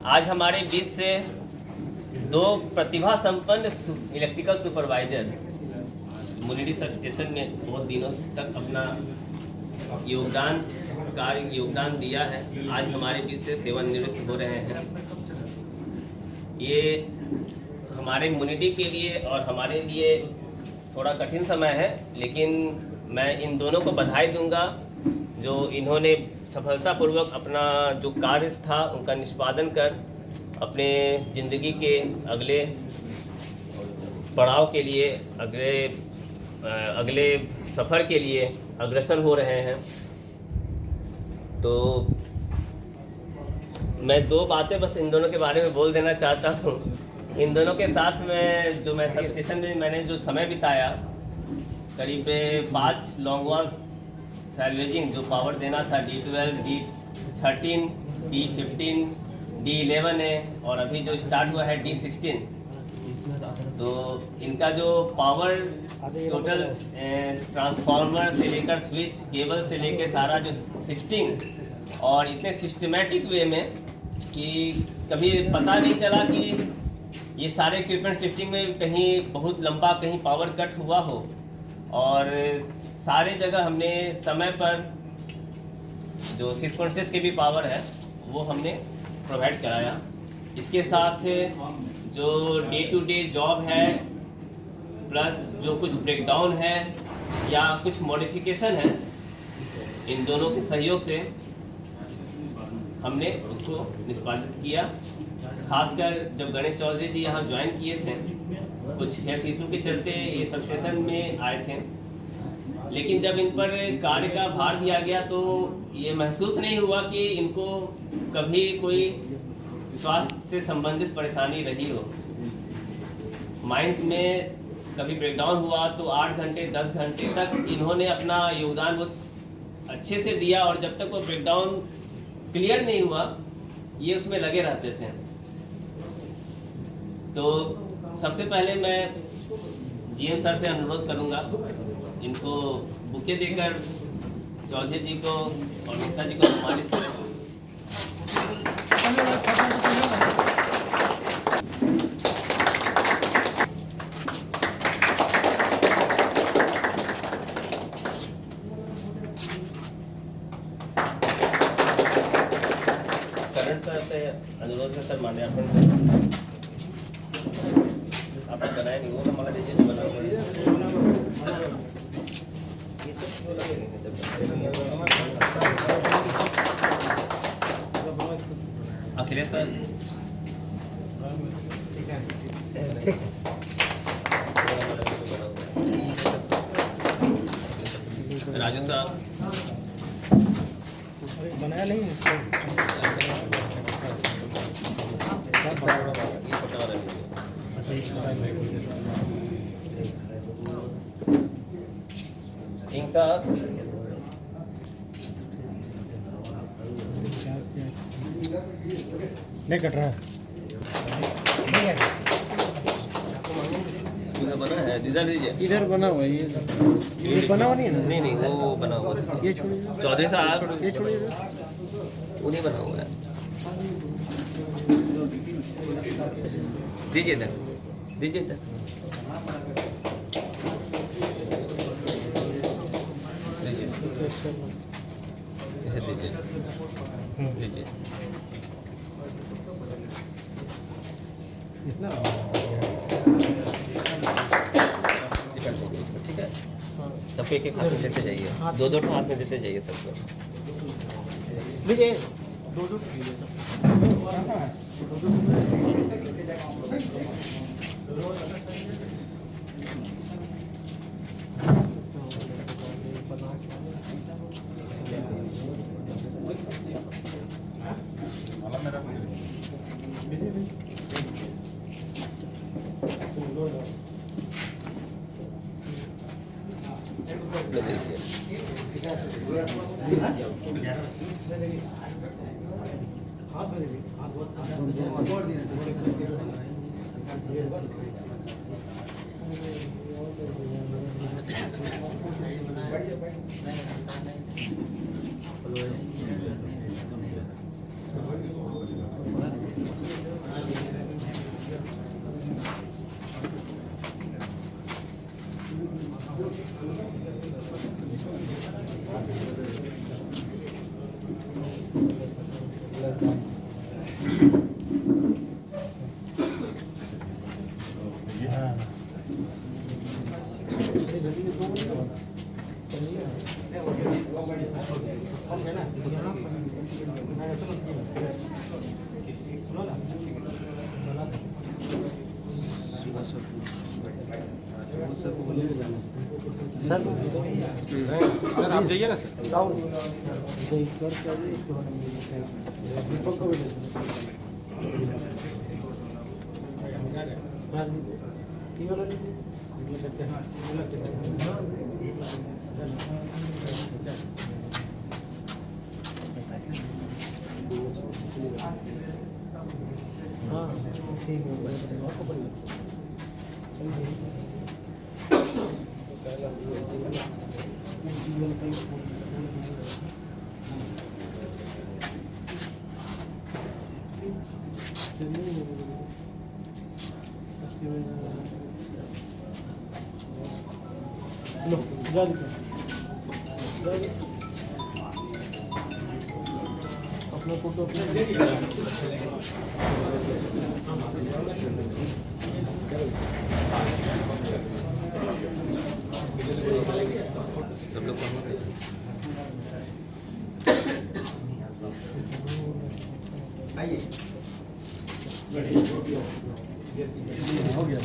आज हमारे बीच से दो प्रतिभा संपन्न इलेक्ट्रिकल सुपरवाइजर मुनिडी सब स्टेशन में बहुत दिनों तक अपना योगदान दिया है, आज हमारे बीच से सेवानिवृत्त हो रहे हैं। ये हमारे मुनिडी के लिए और हमारे लिए थोड़ा कठिन समय है, लेकिन मैं इन दोनों को बधाई दूंगा जो इन्होंने सफलतापूर्वक अपना जो कार्य था उनका निष्पादन कर अपने ज़िंदगी के अगले पड़ाव के लिए अगले सफ़र के लिए अग्रसर हो रहे हैं। तो मैं दो बातें बस इन दोनों के बारे में बोल देना चाहता हूँ। इन दोनों के साथ में जो मैं सब स्टेशन में मैंने जो समय बिताया, करीब 5 लॉन्ग वॉल सैल्वेजिंग जो पावर देना था, D12, D13, D15, D11 है और अभी जो स्टार्ट हुआ है D16। तो इनका जो पावर टोटल ट्रांसफार्मर से लेकर स्विच केबल से लेकर सारा जो शिफ्टिंग और इतने सिस्टमेटिक वे में कि कभी पता नहीं चला कि ये सारे इक्विपमेंट शिफ्टिंग में कहीं बहुत लंबा कहीं पावर कट हुआ हो, और सारे जगह हमने समय पर जो 6.6 के भी पावर है वो हमने प्रोवाइड कराया। इसके साथ जो डे टू डे जॉब है प्लस जो कुछ ब्रेकडाउन है या कुछ मॉडिफिकेशन है, इन दोनों के सहयोग से हमने उसको निष्पादित किया। खासकर जब गणेश चौधरी जी यहाँ ज्वाइन किए थे, कुछ हेल्थ इशू के चलते ये सब स्टेशन में आए थे, लेकिन जब इन पर कार्य का भार दिया गया तो ये महसूस नहीं हुआ कि इनको कभी कोई स्वास्थ्य से संबंधित परेशानी रही हो। माइंस में कभी ब्रेकडाउन हुआ तो 8 घंटे 10 घंटे तक इन्होंने अपना योगदान बहुत अच्छे से दिया, और जब तक वो ब्रेकडाउन क्लियर नहीं हुआ ये उसमें लगे रहते थे। तो सबसे पहले मैं GM सर से अनुरोध करूंगा इनको बुके देकर चौधरी जी को और मिश्रा जी को सम्मानित करें। करण सर से अनुरोध है, सर माल्यार्पण आप बनाए नहीं, वो तो मला डिजाइन बना हुआ है। अखिलेश सर, राजू साहब बनाया नहीं है सिंह साहब, नहीं कट रहा है। इधर बना है, इधर दीजिए। इधर बना हुआ है, ये बना हुआ नहीं है ना? नहीं नहीं, वो बना हुआ है। ये छोड़िए, चौधरी साहब ये छोड़िए, वो नहीं बना हुआ है। दीजिए इधर, दीजिए इधर। दीजिए, दीजिए। ठीक है, सबको एक हाथ में देते जाइए, 2-2 हाथ में देते जाइए सबको। लीजिए, हाँ सर सर आप जाइए ना सर। हाँ ठीक है लो जा अपना फोटो सब लोग कहाँ गए थे? हो गया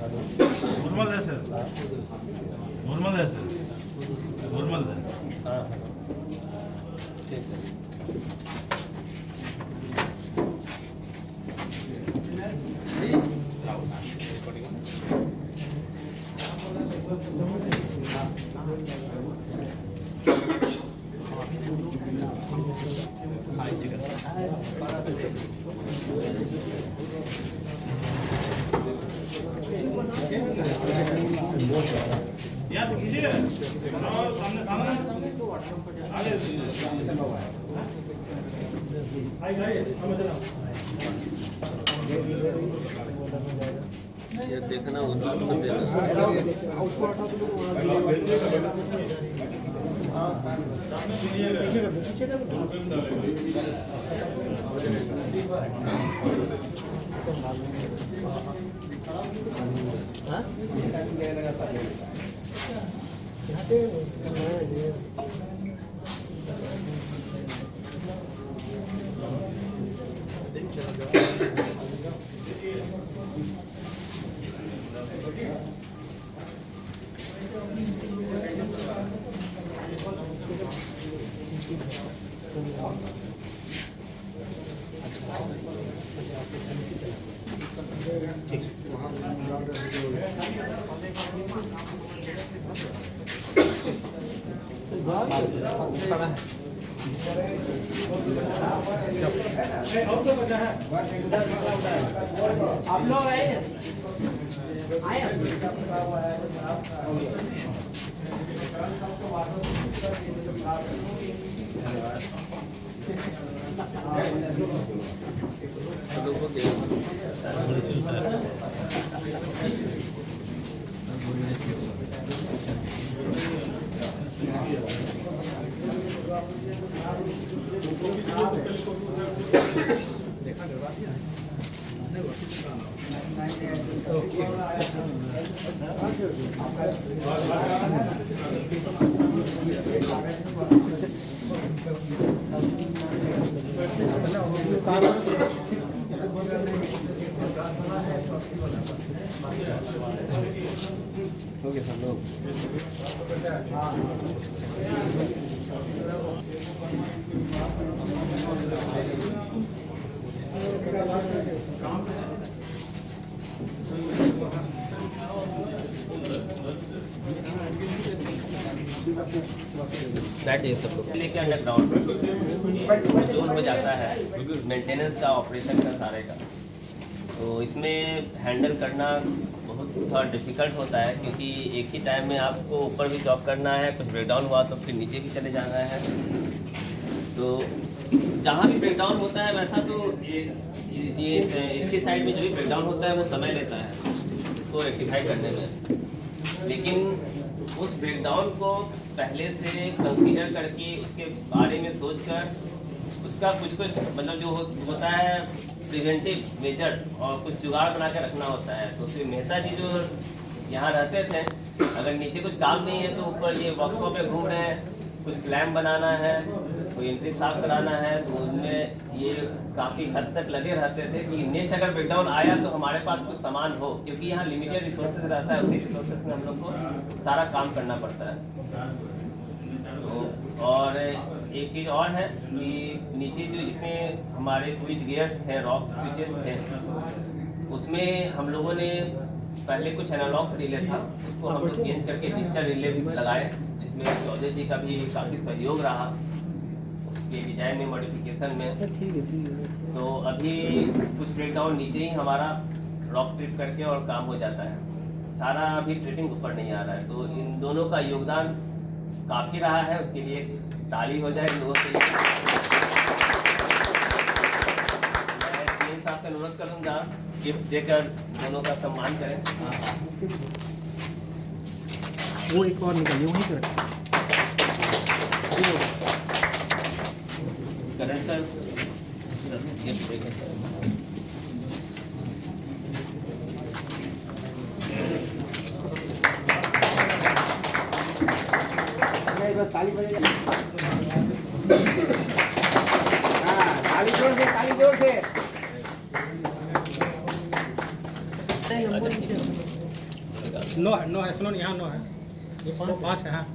नॉर्मल है सर, नॉर्मल है सर, नॉर्मल है। हाँ ठीक है। यहाँ से कीजिए और सामने सामने आगे ये देखना उतना मत देना। आप लोग आए ओके सब लोग बैठिए सब लोग लेके अंडरग्राउंड जोन में जाता है मेंटेनेंस का, ऑपरेशन का, सारे का। तो इसमें हैंडल करना बहुत थोड़ा डिफ़िकल्ट होता है, क्योंकि एक ही टाइम में आपको ऊपर भी जॉब करना है, कुछ ब्रेकडाउन हुआ तो फिर नीचे भी चले जाना है। तो जहाँ भी ब्रेकडाउन होता है वैसा तो ये इसके साइड में जो भी ब्रेकडाउन होता है वो समय लेता है इसको रेक्टिफाई करने में, लेकिन उस ब्रेकडाउन को पहले से कंसीडर करके उसके बारे में सोचकर उसका कुछ मतलब जो होता है प्रिवेंटिव मेजर और कुछ जुगाड़ बना के रखना होता है। तो फिर मेहता जी जो यहाँ रहते थे, अगर नीचे कुछ काम नहीं है तो ऊपर ये वर्कशॉप में घूम रहे हैं, कुछ प्लान बनाना है, कोई एंट्री साफ कराना है, तो उनमें ये काफ़ी हद तक लगे रहते थे कि नेक्स्ट अगर ब्रेकडाउन आया तो हमारे पास कुछ सामान हो, क्योंकि यहाँ लिमिटेड रिसोर्सेज रहता है, उसी रिसोर्सेज में हम लोग को सारा काम करना पड़ता है। तो और एक चीज़ और है कि नीचे जो जितने हमारे स्विच गियर्स थे, रॉक स्विचेस थे, उसमें हम लोगों ने पहले कुछ एनालॉग रिले था, उसको हम लोग चेंज करके डिजिटल रिले भी लगाए, जिसमें चौधरी जी का भी काफ़ी सहयोग रहा उसके डिजाइन में, मॉडिफिकेशन में। तो अभी कुछ ब्रेकडाउन नीचे ही हमारा रॉक ट्रिप करके और काम हो जाता है, सारा अभी ट्रिपिंग ऊपर नहीं आ रहा है। तो इन दोनों का योगदान काफ़ी रहा है, उसके लिए ताली हो जाए इन लोगों के लिए। मैं टीम साहब से अनुरोध करूँगा गिफ्ट देकर दोनों का सम्मान करें। वो एक और निकलिए वहीं पर करण सर गिफ्ट देकर ताली बजाइए। हाँ, ताली जोर से, ताली जोर से। नो है सुनो, यहाँ नो है, ये 5 है। हाँ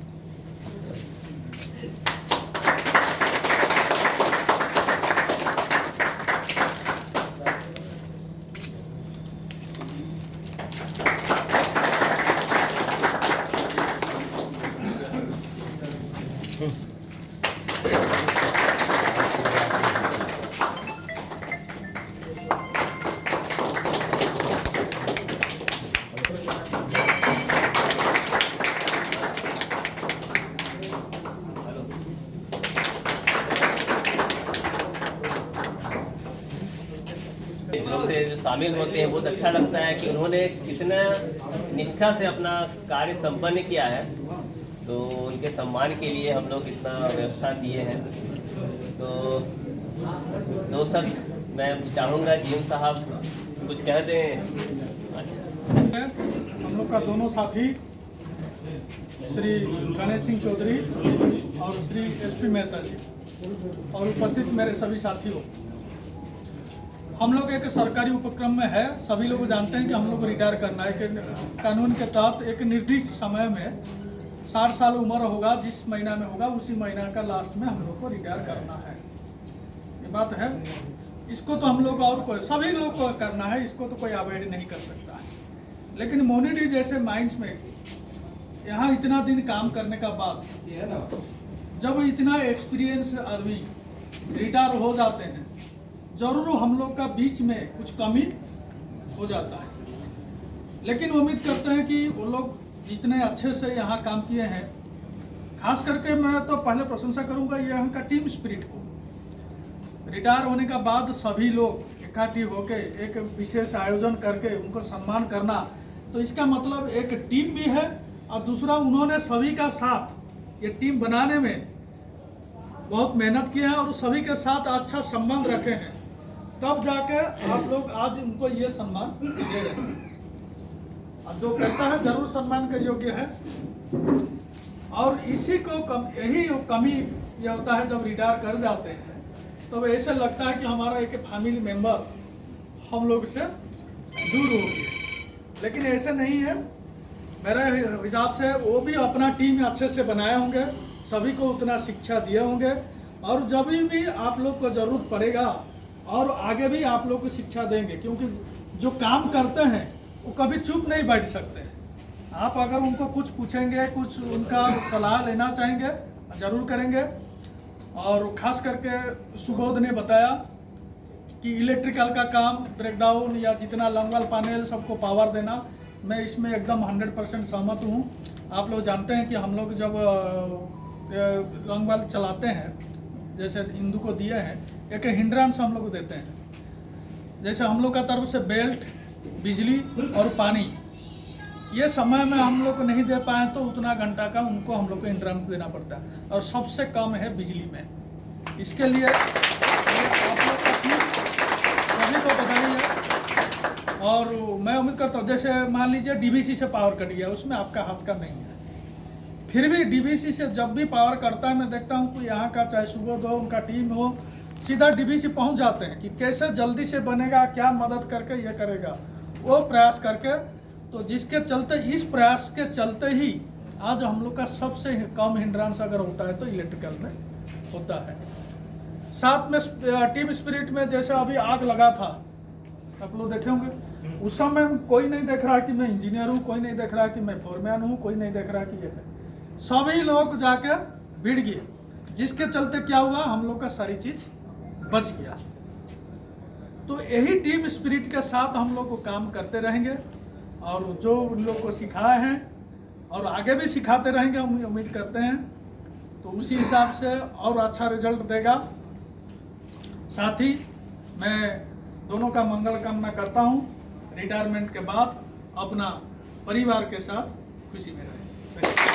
जो शामिल होते हैं बहुत अच्छा लगता है कि उन्होंने कितना निष्ठा से अपना कार्य संपन्न किया है। तो उनके सम्मान के लिए हम लोग इतना व्यवस्था किए हैं। तो सब मैं चाहूँगा जीएम साहब कुछ कह दें। अच्छा, हम लोग का दोनों साथी श्री गणेश सिंह चौधरी और श्री एसपी मेहता जी और उपस्थित मेरे सभी साथियों, हम लोग एक सरकारी उपक्रम में है। सभी लोग जानते हैं कि हम लोग को रिटायर करना है कि कानून के तहत एक निर्दिष्ट समय में 60 साल उम्र होगा, जिस महीना में होगा उसी महीना का लास्ट में हम लोग को रिटायर करना है। ये बात है, इसको तो हम लोग और कोई सभी लोग को करना है, इसको तो कोई अवॉइड नहीं कर सकता है। लेकिन मोनी डी जैसे माइंस में यहाँ इतना दिन काम करने का बाद जब इतना एक्सपीरियंस आदमी रिटायर हो जाते हैं, जरूर हम लोग का बीच में कुछ कमी हो जाता है। लेकिन उम्मीद करते हैं कि वो लोग जितने अच्छे से यहाँ काम किए हैं, खास करके मैं तो पहले प्रशंसा करूँगा यहाँ का टीम स्पिरिट को। रिटायर होने का बाद सभी लोग इकट्ठी होकर एक विशेष आयोजन करके उनको सम्मान करना, तो इसका मतलब एक टीम भी है और दूसरा उन्होंने सभी का साथ ये टीम बनाने में बहुत मेहनत किया है और सभी के साथ अच्छा संबंध रखे हैं, तब जाके आप लोग आज उनको ये सम्मान दे रहे हैं। और जो करता है जरूर सम्मान के योग्य है। और इसी को यही कमी ये होता है, जब रिटायर कर जाते हैं तो तो ऐसे लगता है कि हमारा एक फैमिली मेंबर हम लोग से दूर हो गया, लेकिन ऐसे नहीं है। मेरे हिसाब से वो भी अपना टीम अच्छे से बनाए होंगे, सभी को उतना शिक्षा दिए होंगे और जब भी आप लोग को ज़रूरत पड़ेगा और आगे भी आप लोग को शिक्षा देंगे, क्योंकि जो काम करते हैं वो कभी चुप नहीं बैठ सकते। आप अगर उनको कुछ पूछेंगे, कुछ उनका सलाह लेना चाहेंगे, ज़रूर करेंगे। और ख़ास करके सुबोध ने बताया कि इलेक्ट्रिकल का काम, ब्रेकडाउन या जितना लॉन्गवाल पैनल सबको पावर देना, मैं इसमें एकदम 100% सहमत हूँ। आप लोग जानते हैं कि हम लोग जब लॉन्गवाल चलाते हैं, जैसे हिंदू को दिए हैं, एक हिंड्रांस हम लोग देते हैं। जैसे हम लोग का तरफ से बेल्ट, बिजली और पानी, ये समय में हम लोग को नहीं दे पाए तो उतना घंटा का उनको हम लोग को हिंड्रांस देना पड़ता है, और सबसे कम है बिजली में। इसके लिए आप लोग का टीम सभी को बधाई है। और मैं उम्मीद करता हूँ, जैसे मान लीजिए डीवीसी से पावर कट गया, उसमें आपका हाथ का नहीं है, फिर भी डीवीसी से जब भी पावर करता है, मैं देखता हूँ कि यहाँ का चाहे सुबोध हो, उनका टीम हो, सीधा डीवीसी पहुँच जाते हैं कि कैसे जल्दी से बनेगा, क्या मदद करके ये करेगा, वो प्रयास करके। तो जिसके चलते, इस प्रयास के चलते ही आज हम लोग का सबसे कम हिंड्रांस अगर होता है तो इलेक्ट्रिकल में होता है। साथ में टीम स्पिरिट में जैसे अभी आग लगा था, आप लोग देखे होंगे, उस समय कोई नहीं देख रहा कि मैं इंजीनियर हूँ, कोई नहीं देख रहा कि मैं फोरमैन हूँ, कोई नहीं देख रहा कि ये है, सभी लोग जाके भिड़ गए, जिसके चलते क्या हुआ, हम लोग का सारी चीज बच गया। तो यही टीम स्पिरिट के साथ हम लोग को काम करते रहेंगे, और जो उन लोग को सिखाए हैं और आगे भी सिखाते रहेंगे, हम उम्मीद करते हैं तो उसी हिसाब से और अच्छा रिजल्ट देगा। साथ ही मैं दोनों का मंगल कामना करता हूं, रिटायरमेंट के बाद अपना परिवार के साथ खुशी में रहें।